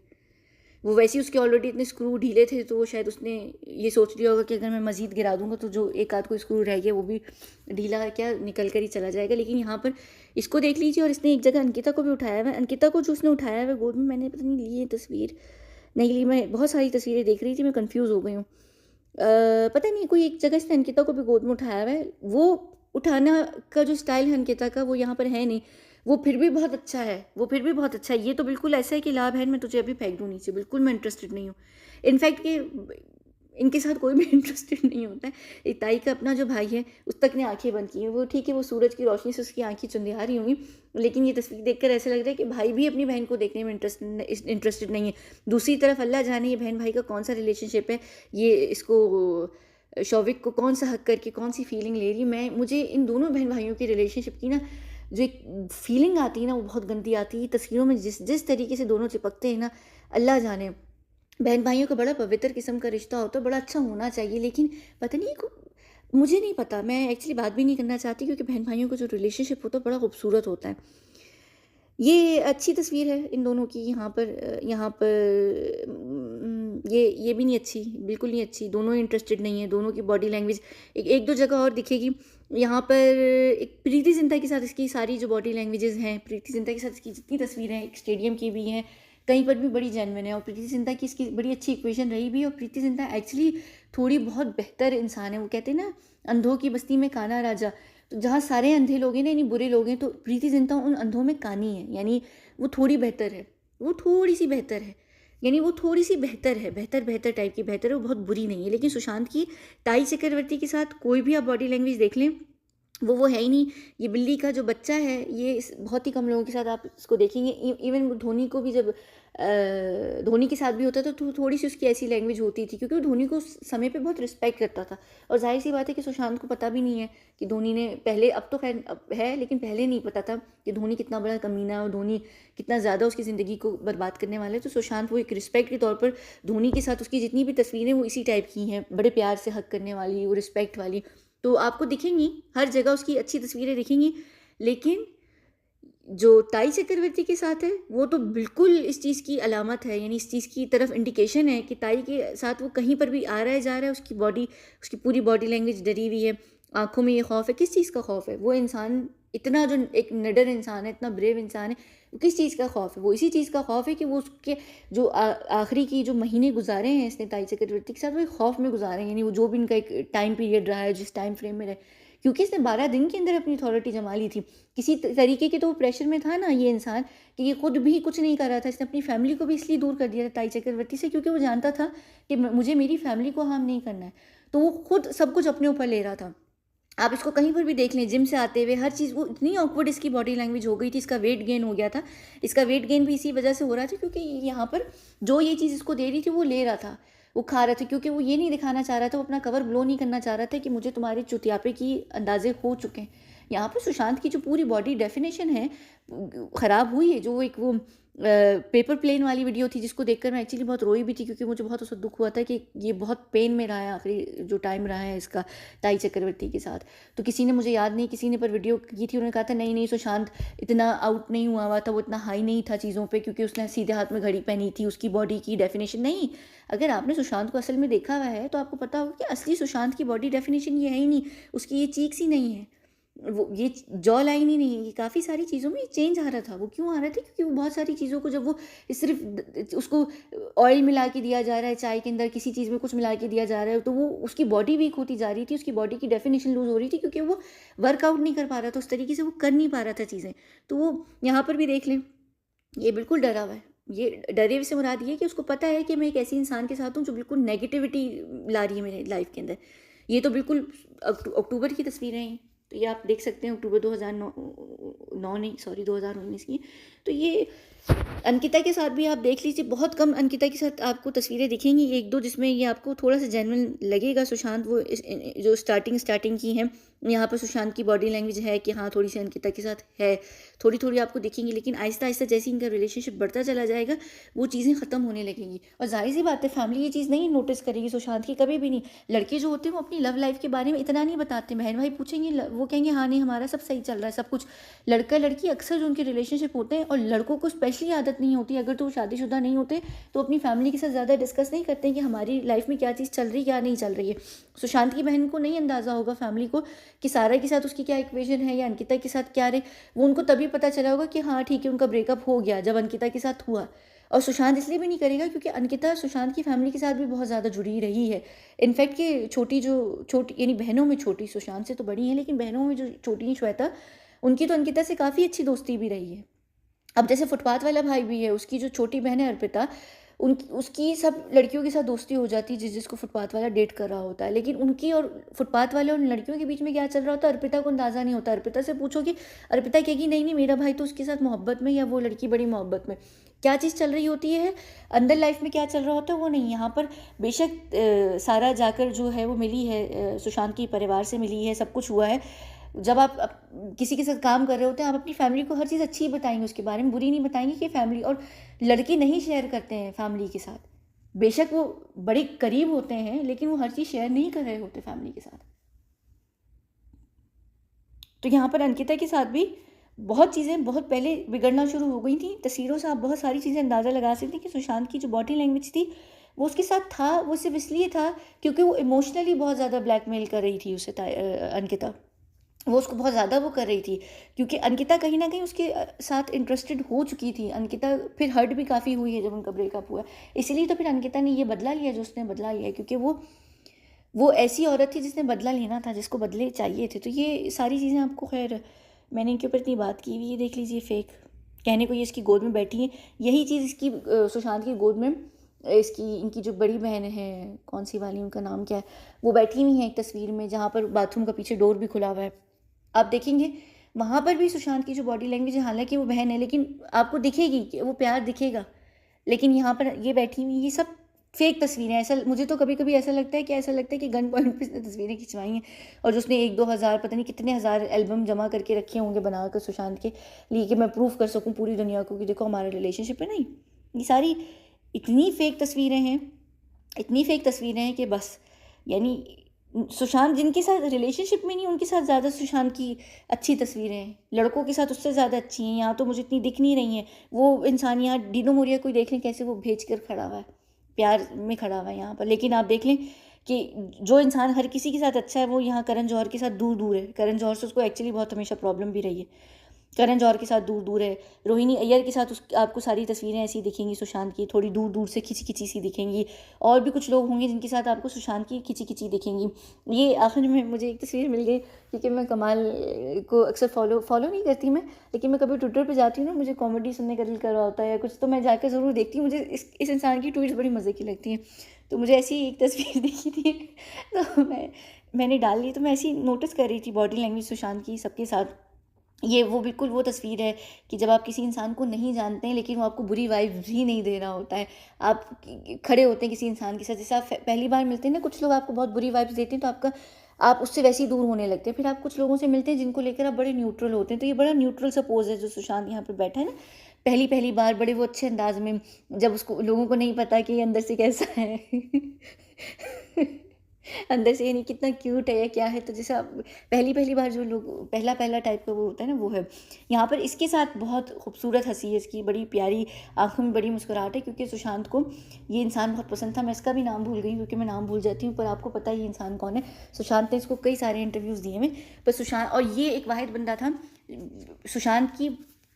वो वैसे ही उसके ऑलरेडी इतने स्क्रू ढीले थे, तो वो शायद उसने ये सोच लिया होगा कि अगर मैं मज़ीद गिरा दूँगा तो जो एक आध कोई स्क्रू रह गया वो भी ढीला क्या निकल कर ही चला जाएगा। लेकिन यहाँ पर इसको देख लीजिए, और इसने एक जगह अंकिता को भी उठाया हुआ है। अंकिता को जो उसने उठाया हुआ है गोद में, मैंने पता नहीं ली है तस्वीर, नहीं ली, मैं बहुत सारी तस्वीरें देख रही थी, मैं कन्फ्यूज़ हो गई हूँ। पता नहीं कोई एक जगह इसने अंकिता को भी गोद में उठाया हुआ है। वो उठाना का जो स्टाइल है अंकिता का, वो यहाँ पर है नहीं। वो फिर भी बहुत अच्छा है, वो फिर भी बहुत अच्छा है। ये तो बिल्कुल ऐसा है कि ला बहन मैं तुझे अभी फेंक दूँ नीचे, बिल्कुल मैं इंटरेस्टेड नहीं हूँ। इनफैक्ट कि इनके साथ कोई भी इंटरेस्टेड नहीं होता है। एक ताई का अपना जो भाई है, उस तक ने आँखें बंद की हैं। वो ठीक है, वो सूरज की रोशनी से उसकी आँखें चुंधिया रही होंगी, लेकिन ये तस्वीर देखकर ऐसा लग रहा है कि भाई भी अपनी बहन को देखने में इंटरेस्टेड नहीं है। दूसरी तरफ अल्लाह जाने ये बहन भाई का कौन सा रिलेशनशिप है, ये इसको शौविक को कौन सा हक करके कौन सी फीलिंग ले रही। मुझे इन दोनों बहन भाइयों की रिलेशनशिप की ना जो एक फीलिंग आती है ना, वो बहुत गंदी आती है। तस्वीरों में जिस जिस तरीके से दोनों चिपकते हैं ना, अल्लाह जाने। बहन भाइयों का बड़ा पवित्र किस्म का रिश्ता होता है, बड़ा अच्छा होना चाहिए, लेकिन पता नहीं मुझे नहीं पता, मैं एक्चुअली बात भी नहीं करना चाहती, क्योंकि बहन भाइयों का जो रिलेशनशिप होता है बड़ा खूबसूरत होता है। ये अच्छी तस्वीर है इन दोनों की। ये भी नहीं अच्छी, बिल्कुल नहीं अच्छी। दोनों इंटरेस्टेड नहीं है, दोनों की बॉडी लैंग्वेज एक दो जगह और दिखेगी। यहाँ पर एक प्रीति जिंटा के साथ इसकी सारी जो बॉडी लैंग्वेजेस हैं, प्रीति जिंटा के साथ इसकी जितनी तस्वीरें हैं, एक स्टेडियम की भी हैं, कहीं पर भी बड़ी जेन्युइन है। और प्रीति जिंटा की इसकी बड़ी अच्छी इक्वेशन रही भी। और प्रीति जिंटा एक्चुअली थोड़ी बहुत बेहतर इंसान है। वो कहते हैं ना, अंधों की बस्ती में काना राजा। तो जहाँ सारे अंधे लोग हैं ना, यानी बुरे लोग हैं, तो प्रीति जिंटा उन अंधों में कानी है, यानी वो थोड़ी बेहतर है, वो थोड़ी सी बेहतर है, यानी वो थोड़ी सी बेहतर है, बेहतर टाइप की बेहतर है, वो बहुत बुरी नहीं है। लेकिन सुशांत की ताई चक्रवर्ती के साथ कोई भी आप बॉडी लैंग्वेज देख लें, वो है ही नहीं। ये बिल्ली का जो बच्चा है, ये बहुत ही कम लोगों के साथ आप इसको देखेंगे। इवन धोनी को भी जब धोनी के साथ भी होता था तो थोड़ी सी उसकी ऐसी लैंग्वेज होती थी, क्योंकि वो धोनी को उस समय पे बहुत रिस्पेक्ट करता था। और जाहिर सी बात है कि सुशांत को पता भी नहीं है कि धोनी ने पहले, अब तो खैर अब है, लेकिन पहले नहीं पता था कि धोनी कितना बड़ा कमीना है और धोनी कितना ज़्यादा उसकी ज़िंदगी को बर्बाद करने वाला है। तो सुशांत वो एक रिस्पेक्ट के तौर पर धोनी के साथ उसकी जितनी भी तस्वीरें वो इसी टाइप की हैं, बड़े प्यार से हक करने वाली, वो रिस्पेक्ट वाली, तो आपको दिखेंगी हर जगह उसकी अच्छी तस्वीरें दिखेंगी। लेकिन जो ताई चक्रवर्ती के साथ है, वो तो बिल्कुल इस चीज़ की अलामत है, यानी इस चीज़ की तरफ इंडिकेशन है कि ताई के साथ वो कहीं पर भी आ रहा है जा रहा है, उसकी पूरी बॉडी लैंग्वेज डरी हुई है, आंखों में ये खौफ है। किस चीज़ का खौफ है? वो इंसान इतना जो एक निडर इंसान है, इतना ब्रेव इंसान है, वो किस चीज़ का खौफ है? वो इसी चीज़ का खौफ है कि वो उसके जो आखिरी की जो महीने गुजारे हैं इसने ताई चक्रवर्ती के साथ, वो एक खौफ में गुजारे हैं, यानी वो जो भी इनका एक टाइम पीरियड रहा है, जिस टाइम फ्रेम में रहे, क्योंकि इसने 12 दिन के अंदर अपनी अथॉरिटी जमा ली थी। किसी तरीके के तो वो प्रेशर में था ना ये इंसान, कि ये खुद भी कुछ नहीं कर रहा था। इसने अपनी फैमिली को भी इसलिए दूर कर दिया था ताई चक्रवर्ती से, क्योंकि वो जानता था कि मुझे मेरी फैमिली को हार्म नहीं करना है। तो वो खुद सब कुछ अपने ऊपर ले रहा था। आप इसको कहीं पर भी देख लें, जिम से आते हुए हर चीज़, वो इतनी ऑकवर्ड इसकी बॉडी लैंग्वेज हो गई थी। इसका वेट गेन हो गया था। इसका वेट गेन भी इसी वजह से हो रहा था, क्योंकि यहाँ पर जो ये चीज़ इसको दे रही थी वो ले रहा था, वो खा रहा था, क्योंकि वो ये नहीं दिखाना चाह रहा था, वो अपना कवर ब्लो नहीं करना चाह रहा था कि मुझे तुम्हारे चुतियापे की अंदाजे हो चुके हैं। यहाँ पर सुशांत की जो पूरी बॉडी डेफिनेशन है ख़राब हुई है। जो एक वो पेपर प्लेन वाली वीडियो थी, जिसको देखकर मैं एक्चुअली बहुत रोई भी थी, क्योंकि मुझे बहुत उसका दुख हुआ था कि ये बहुत पेन में रहा है आखिरी जो टाइम रहा है इसका ताई चक्रवर्ती के साथ। तो किसी ने, मुझे याद नहीं किसी ने पर वीडियो की थी, उन्होंने कहा था नहीं सुशांत इतना आउट नहीं हुआ था, वो इतना हाई नहीं था चीज़ों पे, क्योंकि उसने सीधे हाथ में घड़ी पहनी थी, उसकी बॉडी की डेफिनेशन नहीं। अगर आपने सुशांत को असल में देखा हुआ है तो आपको पता होगा कि असली सुशांत की बॉडी डेफिनेशन ये है ही नहीं। उसकी ये चीक्स ही नहीं है, वो ये जॉ लाइन ही नहीं है, ये काफ़ी सारी चीज़ों में चेंज आ रहा था। वो क्यों आ रहा था? क्योंकि वो बहुत सारी चीज़ों को, जब वो सिर्फ उसको ऑयल मिला के दिया जा रहा है, चाय के अंदर किसी चीज़ में कुछ मिला के दिया जा रहा है, तो वो उसकी बॉडी वीक होती जा रही थी, उसकी बॉडी की डेफिनेशन लूज़ हो रही थी, क्योंकि वो वर्कआउट नहीं कर पा रहा था, उस तरीके से वो कर नहीं पा रहा था चीज़ें। तो वो यहाँ पर भी देख लें, ये बिल्कुल डरा हुआ है। ये डरे हुए से मुराद ये है कि उसको पता है कि मैं एक ऐसी इंसान के साथ हूँ जो बिल्कुल नेगेटिविटी ला रही है मेरे लाइफ के अंदर। ये तो बिल्कुल अक्टूबर की तस्वीरें हैं, तो ये आप देख सकते हैं अक्टूबर 2009 नहीं सॉरी 2019 की। तो ये अंकिता के साथ भी आप देख लीजिए, बहुत कम अंकिता के साथ आपको तस्वीरें दिखेंगी 1-2 जिसमें ये आपको थोड़ा-सा जेन्युइन लगेगा सुशांत, वो जो स्टार्टिंग की हैं, यहाँ पर सुशांत की बॉडी लैंग्वेज है कि हाँ, थोड़ी-सी अंकिता के साथ है, थोड़ी-थोड़ी आपको दिखेंगी, लेकिन आहिस्ता-आहिस्ता जैसे इनका रिलेशनशिप बढ़ता चला जाएगा, वो चीज़ें ख़त्म होने लगेंगी। और ज़ाहिर-सी बात है फैमिली ये चीज़ नहीं नोटिस करेगी सुशांत की, कभी भी नहीं। लड़के जो होते हैं वो अपनी लव लाइफ़ के बारे में इतना नहीं बताते, बहन-भाई पूछेंगे वो कहेंगे हाँ, नहीं हमारा सब सही चल रहा है, सब कुछ। लड़का-लड़की अक्सर जो उनके रिलेशनशिप होते हैं, और लड़कों को स्पेशली आदत नहीं होती, अगर तो वो शादीशुदा नहीं होते तो अपनी फैमिली के साथ ज़्यादा डिस्कस नहीं करते हैं कि हमारी लाइफ में क्या चीज़ चल रही है, क्या नहीं चल रही है। सुशांत की बहन को नहीं अंदाज़ा होगा फैमिली को कि सारा के साथ उसकी क्या इक्वेशन है या अंकिता के साथ क्या रहे, वो उनको तभी पता चला होगा कि हाँ ठीक है, उनका ब्रेकअप हो गया जब अंकिता के साथ हुआ। और सुशांत इसलिए भी नहीं करेगा क्योंकि अंकिता सुशांत की फैमिली के साथ भी बहुत ज़्यादा जुड़ी रही है। इनफैक्ट कि छोटी यानी बहनों में छोटी, सुशांत से तो बड़ी है, लेकिन बहनों में जो छोटी है श्वेता, उनकी तो अंकिता से काफ़ी अच्छी दोस्ती भी रही है। अब जैसे फुटपाथ वाला भाई भी है, उसकी जो छोटी बहन है अर्पिता, उनकी उसकी सब लड़कियों के साथ दोस्ती हो जाती है जिसको फुटपाथ वाला डेट कर रहा होता है, लेकिन उनकी और फुटपाथ वाले और लड़कियों के बीच में क्या चल रहा होता है अर्पिता को अंदाज़ा नहीं होता। अर्पिता से पूछो कि अर्पिता कहेगी नहीं नहीं मेरा भाई तो उसके साथ मोहब्बत में, या वो लड़की बड़ी मोहब्बत में। क्या चीज़ चल रही होती है अंदर लाइफ में, क्या चल रहा होता है वो नहीं। यहाँ पर बेशक सारा जाकर जो है वो मिली है, सुशांत की परिवार से मिली है, सब कुछ हुआ है। जब आप किसी के साथ काम कर रहे होते हैं, आप अपनी फैमिली को हर चीज़ अच्छी बताएंगे, उसके बारे में बुरी नहीं बताएंगे कि फैमिली, और लड़के नहीं शेयर करते हैं फैमिली के साथ। बेशक वो बड़े करीब होते हैं, लेकिन वो हर चीज़ शेयर नहीं कर रहे होते फैमिली के साथ। तो यहाँ पर अंकिता के साथ भी बहुत चीज़ें बहुत पहले बिगड़ना शुरू हो गई थी। तस्वीरों से आप बहुत सारी चीज़ें अंदाज़ा लगा सकते हैं कि सुशांत की जो बॉडी लैंग्वेज थी वो उसके साथ था, वो सिर्फ इसलिए था क्योंकि वो इमोशनली बहुत ज़्यादा ब्लैकमेल कर रही थी उसे, अंकिता, वो उसको बहुत ज़्यादा वो कर रही थी, क्योंकि अंकिता कहीं न कहीं उसके साथ इंटरेस्टेड हो चुकी थी। अंकिता फिर हर्ट भी काफ़ी हुई है जब उनका ब्रेकअप हुआ। इसीलिए तो फिर अंकिता ने ये बदला लिया जो उसने बदला लिया, क्योंकि वो ऐसी औरत थी जिसने बदला लेना था, जिसको बदले चाहिए थे। तो ये सारी चीज़ें आपको, खैर मैंने इनके ऊपर इतनी बात की हुई है, देख लीजिए फेक। कहने को ये इसकी गोद में बैठी है, यही चीज़ इसकी सुशांत की गोद में इसकी इनकी जो बड़ी बहन है, कौन सी वाली, उनका नाम क्या है, वो बैठी हुई हैं एक तस्वीर में जहाँ पर बाथरूम का पीछे डोर भी खुला हुआ है। आप देखेंगे वहाँ पर भी सुशांत की जो बॉडी लैंग्वेज है, हालाँकि वो बहन है लेकिन आपको दिखेगी कि वो प्यार दिखेगा। लेकिन यहाँ पर ये बैठी हुई, ये सब फेक तस्वीरें हैं। ऐसा मुझे तो कभी-कभी ऐसा लगता है कि गन पॉइंट पे इसने तस्वीरें खिंचवाई हैं, और जो उसने 1-2 हज़ार पता नहीं कितने हज़ार एल्बम जमा करके रखे होंगे बनाकर सुशांत के लिए कि मैं प्रूफ कर सकूँ पूरी दुनिया को कि देखो हमारा रिलेशनशिप है। नहीं, ये सारी इतनी फेक तस्वीरें हैं कि बस, यानी सुशांत जिनके साथ रिलेशनशिप में नहीं, उनके साथ ज़्यादा सुशांत की अच्छी तस्वीरें हैं, लड़कों के साथ उससे ज़्यादा अच्छी हैं। यहाँ तो मुझे इतनी दिख नहीं रही हैं। वो इंसान यहाँ डीनो मोरिया को देख लें कैसे वो भेज कर खड़ा हुआ है, प्यार में खड़ा हुआ है यहाँ पर। लेकिन आप देख लें कि जो इंसान हर किसी के साथ अच्छा है वो यहाँ करण जौहर के साथ दूर दूर है। करण जौहर से उसको एक्चुअली बहुत हमेशा प्रॉब्लम भी रही है, करण जौहर के साथ दूर दूर है। रोहिणी अय्यर के साथ आपको सारी तस्वीरें ऐसी दिखेंगी सुशांत की, थोड़ी दूर दूर से खिंची खिंची सी दिखेंगी। और भी कुछ लोग होंगे जिनके साथ आपको सुशांत की खिंची खिंची दिखेंगी। ये आखिर में मुझे एक तस्वीर मिल गई, क्योंकि मैं कमाल को अक्सर फॉलो नहीं करती मैं, लेकिन मैं कभी ट्विटर पर जाती हूँ ना, मुझे कॉमेडी सुनने का दिल कर रहा होता है या कुछ, तो मैं जाकर ज़रूर देखती हूँ। मुझे इस इंसान की ट्वीट्स बड़ी मज़े की लगती हैं। तो मुझे ऐसी एक तस्वीर दिखी थी तो मैंने डाल ली। तो मैं ऐसी नोटिस कर रही थी बॉडी लैंग्वेज सुशांत की सबके साथ। ये वो बिल्कुल वो तस्वीर है कि जब आप किसी इंसान को नहीं जानते हैं लेकिन वो आपको बुरी वाइब्स भी नहीं दे रहा होता है। आप खड़े होते हैं किसी इंसान के साथ, जैसे आप पहली बार मिलते हैं ना, कुछ लोग आपको बहुत बुरी वाइब्स देते हैं तो आप उससे वैसे ही दूर होने लगते हैं। फिर आप कुछ लोगों से मिलते हैं जिनको लेकर आप बड़े न्यूट्रल होते हैं। तो ये बड़ा न्यूट्रल सा पोज़ है जो सुशांत यहाँ पर बैठा है ना, पहली बार बड़े वो अच्छे अंदाज में, जब उसको लोगों को नहीं पता कि ये अंदर से कैसा है अंदर से यानी कितना क्यूट है या क्या है। तो जैसे आप पहली बार जो लोग पहला टाइप का वो होता है ना, वो है यहाँ पर। इसके साथ बहुत खूबसूरत हंसी है इसकी, बड़ी प्यारी आंखों में बड़ी मुस्कुराहट है, क्योंकि सुशांत को ये इंसान बहुत पसंद था। मैं इसका भी नाम भूल गई क्योंकि मैं नाम भूल जाती हूँ, पर आपको पता है ये इंसान कौन है। सुशांत ने इसको कई सारे इंटरव्यूज़ दिए हैं, पर सुशांत, और ये एक वाहिद बंदा था सुशांत की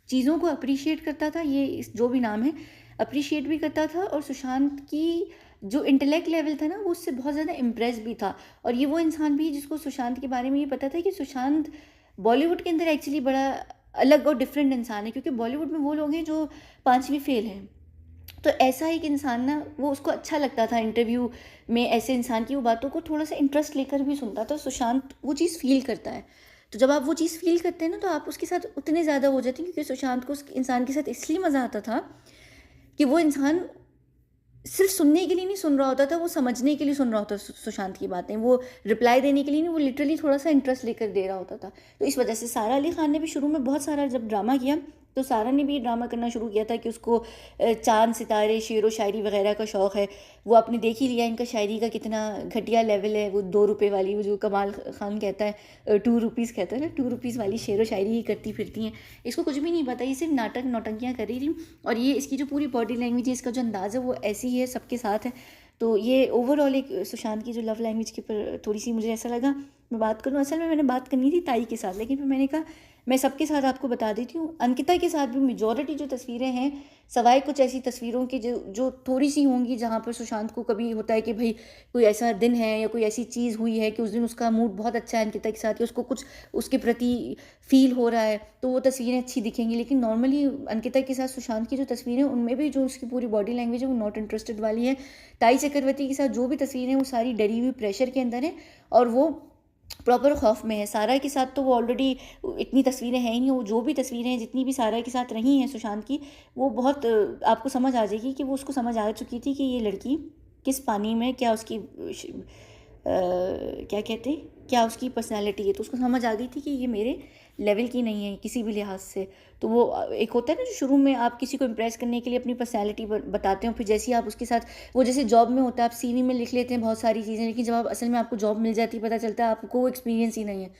चीज़ों को अप्रिशिएट करता था, ये जो भी नाम है, अप्रिशिएट भी करता था, और सुशांत की जो इंटेलेक्ट लेवल था ना वो उससे बहुत ज़्यादा इम्प्रेस भी था। और ये वो इंसान भी है जिसको सुशांत के बारे में ये पता था कि सुशांत बॉलीवुड के अंदर एक्चुअली बड़ा अलग और डिफरेंट इंसान है, क्योंकि बॉलीवुड में वो लोग हैं जो 5वीं फेल हैं। तो ऐसा एक इंसान ना, वो उसको अच्छा लगता था इंटरव्यू में ऐसे इंसान की वो बातों को थोड़ा सा इंटरेस्ट लेकर भी सुनता था। सुशांत वो चीज़ फील करता है। तो जब आप वो चीज़ फ़ील करते हैं ना, तो आप उसके साथ उतने ज़्यादा हो जाते हैं, क्योंकि सुशांत को उस इंसान के साथ इसलिए मज़ा आता था कि वो इंसान सिर्फ़ सुनने के लिए नहीं सुन रहा होता था, वो समझने के लिए सुन रहा होता सुशांत की बातें। वो रिप्लाई देने के लिए नहीं, वो लिटरली थोड़ा-सा इंटरेस्ट लेकर दे रहा होता था। तो इस वजह से सारा अली ख़ान ने भी शुरू में बहुत सारा जब ड्रामा किया, तो सारा ने भी ड्रामा करना शुरू किया था कि उसको चाँद, सितारे, शेरो शायरी वग़ैरह का शौक़ है। वो आपने देख ही लिया इनका शायरी का कितना घटिया लेवल है। वो 2 रुपए वाली, वो जो कमाल ख़ान कहता है 2 रुपीज़ कहता है ना, 2 रुपीज़ वाली शेरो शायरी ही करती फिरती हैं। इसको कुछ भी नहीं पता, ये सिर्फ़ नाटक नौटंकियाँ कर रही थी। और ये इसकी जो पूरी बॉडी लैंग्वेज है, इसका जो अंदाज़ है, वो ऐसी ही है, सबके साथ है। तो ये ओवरऑल एक सुशांत की जो लव लैंग्वेज के ऊपर थोड़ी-सी मुझे ऐसा लगा मैं बात करूँ। असल में मैंने बात करनी थी ताई के साथ, लेकिन फिर मैंने कहा मैं सबके साथ आपको बता देती हूँ। अंकिता के साथ भी मेजॉरिटी जो तस्वीरें हैं, सवाए कुछ ऐसी तस्वीरों की जो जो थोड़ी-सी होंगी जहाँ पर सुशांत को कभी होता है कि भई कोई ऐसा दिन है या कोई ऐसी चीज़ हुई है कि उस दिन उसका मूड बहुत अच्छा है अंकिता के साथ, या उसको कुछ उसके प्रति फ़ील हो रहा है, तो वो तस्वीरें अच्छी दिखेंगी। लेकिन नॉर्मली अंकिता के साथ सुशांत की जो तस्वीरें हैं, उनमें भी जो उसकी पूरी बॉडी लैंग्वेज है, वो नॉट इंटरेस्टेड वाली है। ताई चक्रवर्ती के साथ जो भी तस्वीरें हैं, वो सारी डरी हुई प्रेशर के अंदर है, और वो प्रॉपर खौफ में है। सारा के साथ तो वो ऑलरेडी इतनी तस्वीरें हैं ही नहीं, वो जो भी तस्वीरें हैं, जितनी भी सारा के साथ रही हैं सुशांत की, वो बहुत आपको समझ आ जाएगी कि वो उसको समझ आ चुकी थी कि ये लड़की किस पानी में, क्या उसकी क्या कहते हैं, क्या उसकी पर्सनैलिटी है। तो उसको समझ आ गई थी कि ये मेरे लेवल की नहीं है किसी भी लिहाज से। तो वो एक होता है ना, जो शुरू में आप किसी को इम्प्रेस करने के लिए अपनी पर्सनैलिटी बताते हो, फिर जैसे ही आप उसके साथ, वो जैसे जॉब में होता है, आप सीवी में लिख लेते हैं बहुत सारी चीज़ें, लेकिन जब आप असल में आपको जॉब मिल जाती है, पता चलता है आपको वो एक्सपीरियंस ही नहीं है।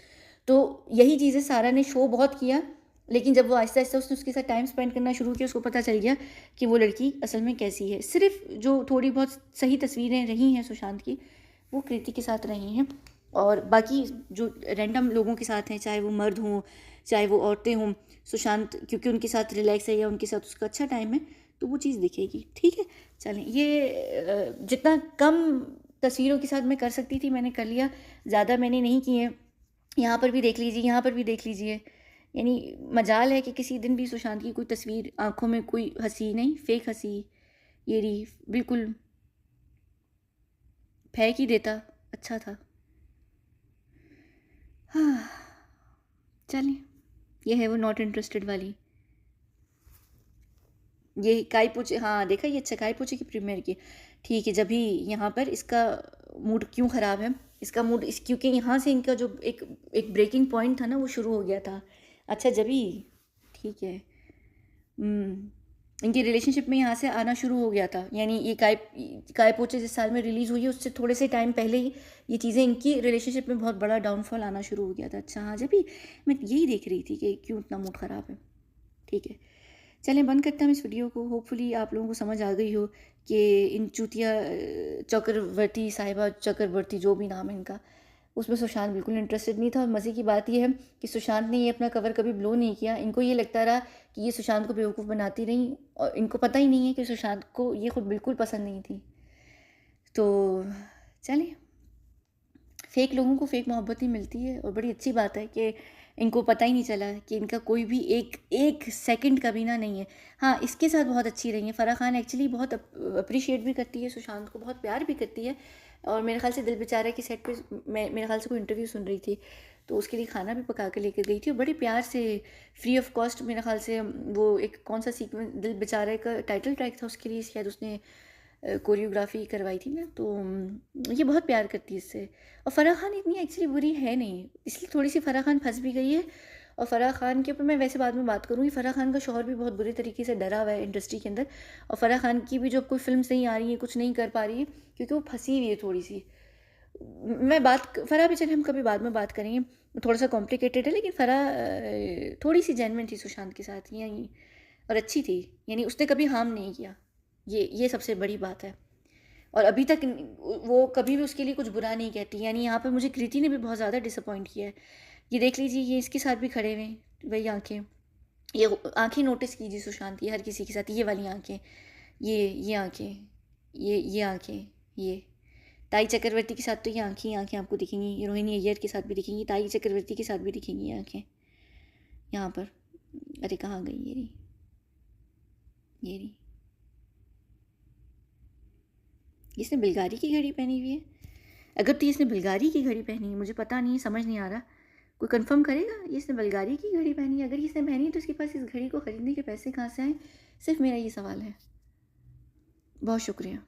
तो यही चीज़ें सारा ने शो बहुत किया, लेकिन जब वो आहिस्ता-आहिस्ता उसने उसके साथ टाइम स्पेंड करना शुरू किया, उसको पता चल गया कि वो लड़की असल में कैसी है। सिर्फ़ जो थोड़ी बहुत सही तस्वीरें रही हैं सुशांत की, वो कृति के साथ रही हैं, और बाकी जो रैंडम लोगों के साथ हैं, चाहे वो मर्द हों, चाहे वो औरतें हों, सुशांत क्योंकि उनके साथ रिलैक्स है या उनके साथ उसका अच्छा टाइम है, तो वो चीज़ दिखेगी। ठीक है? चलें, ये जितना कम तस्वीरों के साथ मैं कर सकती थी, मैंने कर लिया, ज़्यादा मैंने नहीं किए। यहाँ पर भी देख लीजिए, यहाँ पर भी देख लीजिए। यानी मजाल है कि किसी दिन भी सुशांत की कोई तस्वीर, आँखों में कोई हँसी नहीं, फेक हँसी, ये रही, बिल्कुल फेंक ही देता, अच्छा था। हाँ, चलें, ये है वो नॉट इंटरेस्टेड वाली। ये काई पोचे, हाँ देखा, ये अच्छा काई पोचे की प्रीमियर की। ठीक है, जब भी यहाँ पर इसका मूड क्यों ख़राब है, इसका मूड इस क्योंकि यहाँ से इनका जो एक एक ब्रेकिंग पॉइंट था ना, वो शुरू हो गया था। अच्छा जब भी, ठीक है, इनकी रिलेशनशिप में यहाँ से आना शुरू हो गया था। यानी ये काय पोचे जिस साल में रिलीज़ हुई है, उससे थोड़े से टाइम पहले ही ये चीज़ें इनकी रिलेशनशिप में बहुत बड़ा डाउनफॉल आना शुरू हो गया था। अच्छा हाँ, जब भी मैं यही देख रही थी कि क्यों इतना मूड ख़राब है। ठीक है, चलें बंद करते हैं हम इस वीडियो को। होपफुली आप लोगों को समझ आ गई हो कि इन चूतिया चक्रवर्ती साहिबा, चक्रवर्ती जो भी नाम है इनका, उसमें सुशांत बिल्कुल इंटरेस्टेड नहीं था। और मज़े की बात यह है कि सुशांत ने ये अपना कवर कभी ब्लो नहीं किया। इनको ये लगता रहा कि ये सुशांत को बेवकूफ़ बनाती रही, और इनको पता ही नहीं है कि सुशांत को ये खुद बिल्कुल पसंद नहीं थी। तो चलें, फ़ेक लोगों को फ़ेक मोहब्बत ही मिलती है, और बड़ी अच्छी बात है कि इनको पता ही नहीं चला कि इनका कोई भी एक सेकंड का भी ना नहीं है। हाँ, इसके साथ बहुत अच्छी रही है। फ़राह खान एक्चुअली बहुत अप्रिशिएट भी करती है सुशांत को, बहुत प्यार भी करती है। और मेरे ख़्याल से दिल बेचारा की सेट पे मैं मेरे ख़्याल से कोई इंटरव्यू सुन रही थी, तो उसके लिए खाना भी पका के लेकर गई थी, और बड़े प्यार से फ्री ऑफ कॉस्ट मेरे ख़्याल से वो एक कौन सा सीक्वेंस, दिल बेचारे का टाइटल ट्रैक था, उसके लिए शायद उसने कोरियोग्राफी करवाई थी ना। तो ये बहुत प्यार करती है इससे। और फ़राह खान इतनी एक्चुअली बुरी है नहीं, इसलिए थोड़ी सी फ़राह खान फंस भी गई है। और फ़राह खान के ऊपर मैं वैसे बाद में बात करूँगी। फ़राह खान का शौहर भी बहुत बुरे तरीके से डरा हुआ है इंडस्ट्री के अंदर, और फ़राह खान की भी जो कोई फिल्म नहीं आ रही है, कुछ नहीं कर पा रही है, क्योंकि वो फंसी हुई है थोड़ी सी। मैं बात फ़राह पे चले हम कभी बाद में बात करेंगे, थोड़ा सा कॉम्प्लिकेटेड है, लेकिन फ़राह थोड़ी सी जेन्युइन थी सुशांत के साथ, यही, और अच्छी थी। यानी उसने कभी हार्म नहीं किया, ये सबसे बड़ी बात है। और अभी तक वो कभी भी उसके लिए कुछ बुरा नहीं कहती। यानी यहाँ पे मुझे कृति ने भी बहुत ज़्यादा डिसअपॉइंट किया है। ये देख लीजिए, ये इसके साथ भी खड़े हुए हैं वही आँखें, ये आँखें नोटिस कीजिए सुशांत की, हर किसी के साथ ये वाली आँखें, ये आँखें, ये आँखें, ये ताई चक्रवर्ती के साथ तो ये आँखें ही आँखें आपको दिखेंगी, ये रोहिणी अय्यर के साथ भी दिखेंगी, ताई चक्रवर्ती के साथ भी दिखेंगी ये आँखें यहाँ पर। अरे कहाँ गई, ये रही, ये रही। इसने बिलगारी की घड़ी पहनी हुई है। अगर तो इसने बिलगारी की घड़ी पहनी है, मुझे पता नहीं, समझ नहीं आ रहा। कोई कंफर्म करेगा ये इसने बल्गारी की घड़ी पहनी है? अगर ये इसने पहनी है तो इसके पास इस घड़ी को ख़रीदने के पैसे कहाँ से आए? सिर्फ़ मेरा ये सवाल है। बहुत शुक्रिया।